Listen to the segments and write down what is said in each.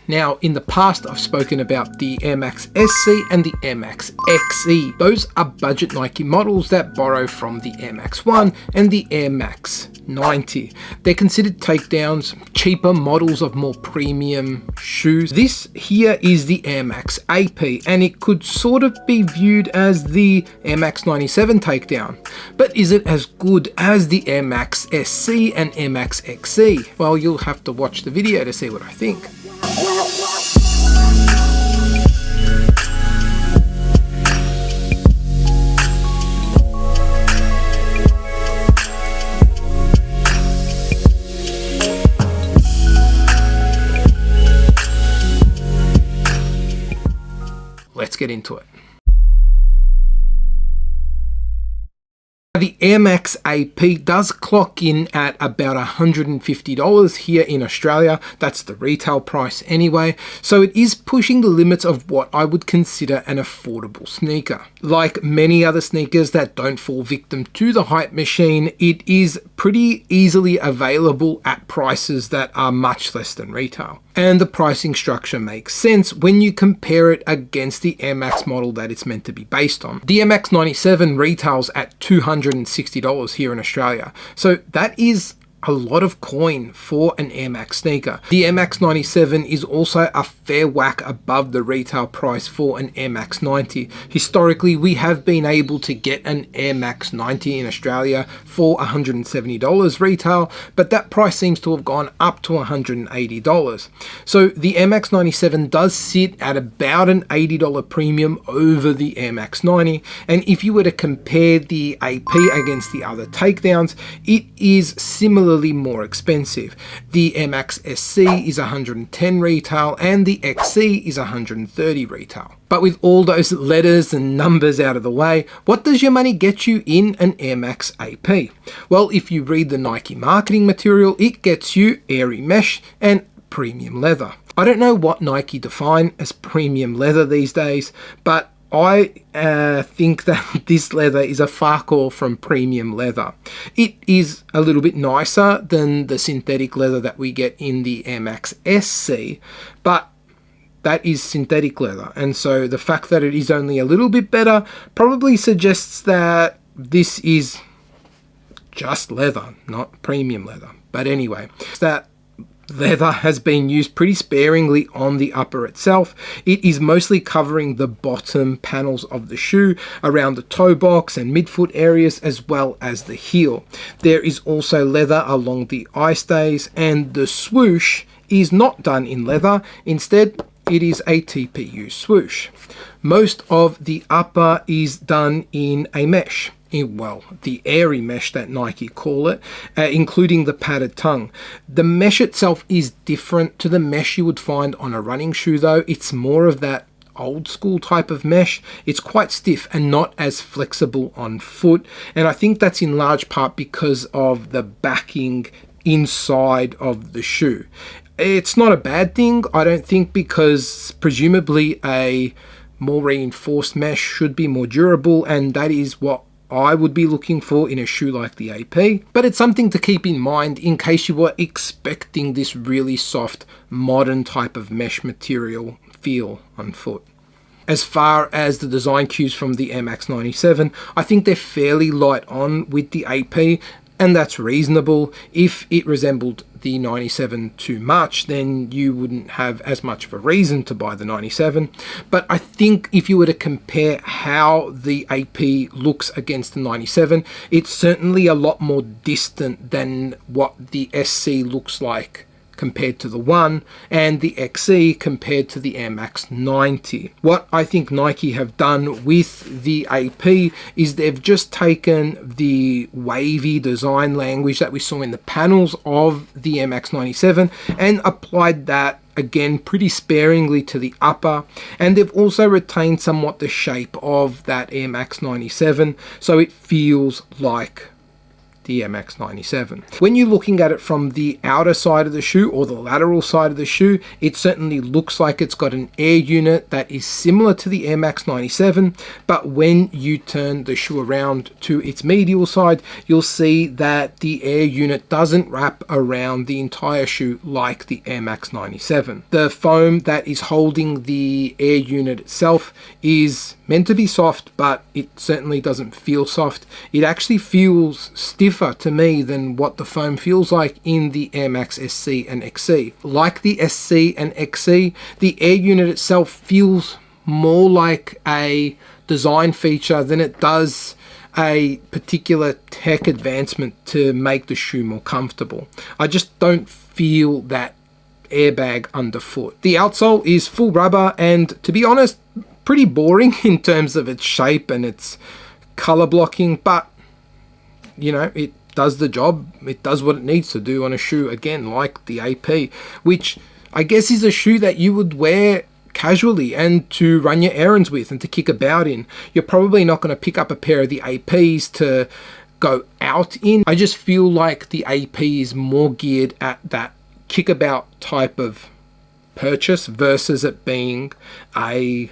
Now, in the past, I've spoken about the Air Max SC and the Air Max XE. Those are budget Nike models that borrow from the Air Max 1 and the Air Max 90. They're considered takedowns, cheaper models of more premium shoes. This here is the Air Max AP, and it could sort of be viewed as the Air Max 97 takedown. But is it as good as the Air Max SC and Air Max XE? Well, you'll have to watch the video to see what I think. Let's get into it. The Air Max AP does clock in at about $150 here in Australia. That's the retail price anyway. So it is pushing the limits of what I would consider an affordable sneaker. Like many other sneakers that don't fall victim to the hype machine, it is pretty easily available at prices that are much less than retail. And the pricing structure makes sense when you compare it against the Air Max model that it's meant to be based on. The Air Max 97 retails at $260 here in Australia. So that is a lot of coin for an Air Max sneaker. The Air Max 97 is also a fair whack above the retail price for an Air Max 90. Historically, we have been able to get an Air Max 90 in Australia for $170 retail, but that price seems to have gone up to $180. So the Air Max 97 does sit at about an $80 premium over the Air Max 90, and if you were to compare the AP against the other takedowns, it is similar more expensive. The Air Max SC is $110 retail and the XC is $130 retail. But with all those letters and numbers out of the way, what does your money get you in an Air Max AP? Well, if you read the Nike marketing material, it gets you Airy mesh and premium leather. I don't know what Nike define as premium leather these days, but I think that this leather is a far call from premium leather. It is a little bit nicer than the synthetic leather that we get in the Air Max SC, but that is synthetic leather. And so the fact that it is only a little bit better probably suggests that this is just leather, not premium leather. But anyway, that leather has been used pretty sparingly on the upper itself. It is mostly covering the bottom panels of the shoe, around the toe box and midfoot areas, as well as the heel. There is also leather along the eye stays, and the swoosh is not done in leather. Instead, it is a TPU swoosh. Most of the upper is done in a mesh. Well, the Airy mesh that Nike call it, including the padded tongue. The mesh itself is different to the mesh you would find on a running shoe though. It's more of that old school type of mesh. It's quite stiff and not as flexible on foot. And I think that's in large part because of the backing inside of the shoe. It's not a bad thing, I don't think, because presumably a more reinforced mesh should be more durable, and that is what I would be looking for in a shoe like the AP, but it's something to keep in mind in case you were expecting this really soft, modern type of mesh material feel on foot. As far as the design cues from the Air Max 97, I think they're fairly light on with the AP, and that's reasonable. If it resembled the 97 too much, then you wouldn't have as much of a reason to buy the 97. But I think if you were to compare how the AP looks against the 97, it's certainly a lot more distant than what the SC looks like compared to the 1, and the XE compared to the Air Max 90. What I think Nike have done with the AP is they've just taken the wavy design language that we saw in the panels of the Air Max 97 and applied that again pretty sparingly to the upper, and they've also retained somewhat the shape of that Air Max 97, so it feels like the MX97. When you're looking at it from the outer side of the shoe or the lateral side of the shoe, it certainly looks like it's got an air unit that is similar to the Air Max 97, but when you turn the shoe around to its medial side, you'll see that the air unit doesn't wrap around the entire shoe like the Air Max 97. The foam that is holding the air unit itself is meant to be soft, but it certainly doesn't feel soft. It actually feels stiffer to me than what the foam feels like in the Air Max SC and XC. Like the SC and XC, the air unit itself feels more like a design feature than it does a particular tech advancement to make the shoe more comfortable. I just don't feel that airbag underfoot. The outsole is full rubber and, to be honest, pretty boring in terms of its shape and its color blocking, but you know, it does the job. It does what it needs to do on a shoe, again, like the AP, which I guess is a shoe that you would wear casually and to run your errands with and to kick about in. You're probably not going to pick up a pair of the APs to go out in. I just feel like the AP is more geared at that kickabout type of purchase versus it being a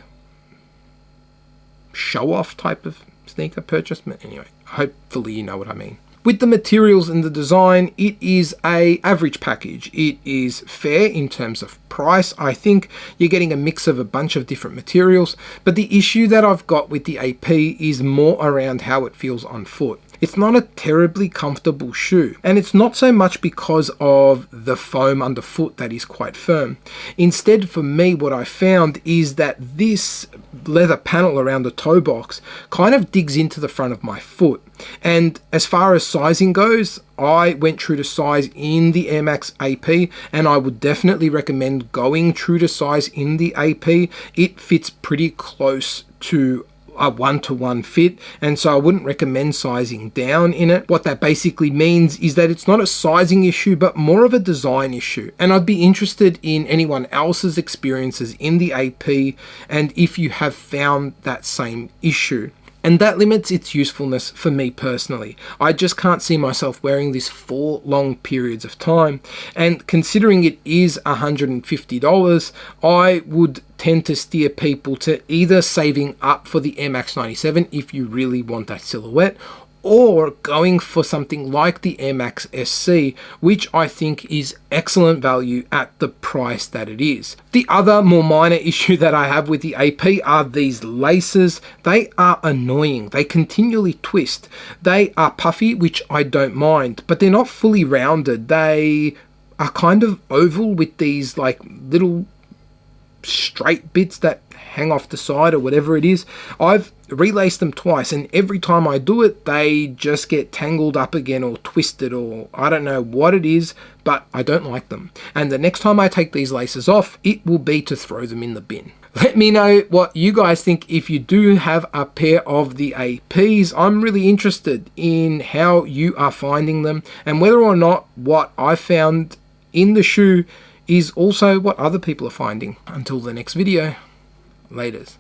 show-off type of sneaker purchase. But anyway, hopefully you know what I mean. With the materials and the design, it is a average package. It is fair in terms of price. I think you're getting a mix of a bunch of different materials, but the issue that I've got with the AP is more around how it feels on foot. It's not a terribly comfortable shoe, and it's not so much because of the foam underfoot that is quite firm. Instead, for me, what I found is that this leather panel around the toe box kind of digs into the front of my foot. And as far as sizing goes, I went true to size in the Air Max AP, and I would definitely recommend going true to size in the AP. It fits pretty close to a one-to-one fit, and so I wouldn't recommend sizing down in it. What that basically means is that it's not a sizing issue, but more of a design issue. And I'd be interested in anyone else's experiences in the AP and if you have found that same issue. And that limits its usefulness for me personally. I just can't see myself wearing this for long periods of time. And considering it is $150, I would tend to steer people to either saving up for the Air Max 97 if you really want that silhouette, or going for something like the Air Max SC, which I think is excellent value at the price that it is. The other more minor issue that I have with the AP are these laces. They are annoying. They continually twist. They are puffy, which I don't mind, but they're not fully rounded. They are kind of oval with these like little straight bits that hang off the side or whatever it is. I've relaced them twice, and every time I do it, they just get tangled up again or twisted, or I don't know what it is, but I don't like them. And the next time I take these laces off, it will be to throw them in the bin. Let me know what you guys think if you do have a pair of the APs. I'm really interested in how you are finding them and whether or not what I found in the shoe is also what other people are finding. Until the next video, laters.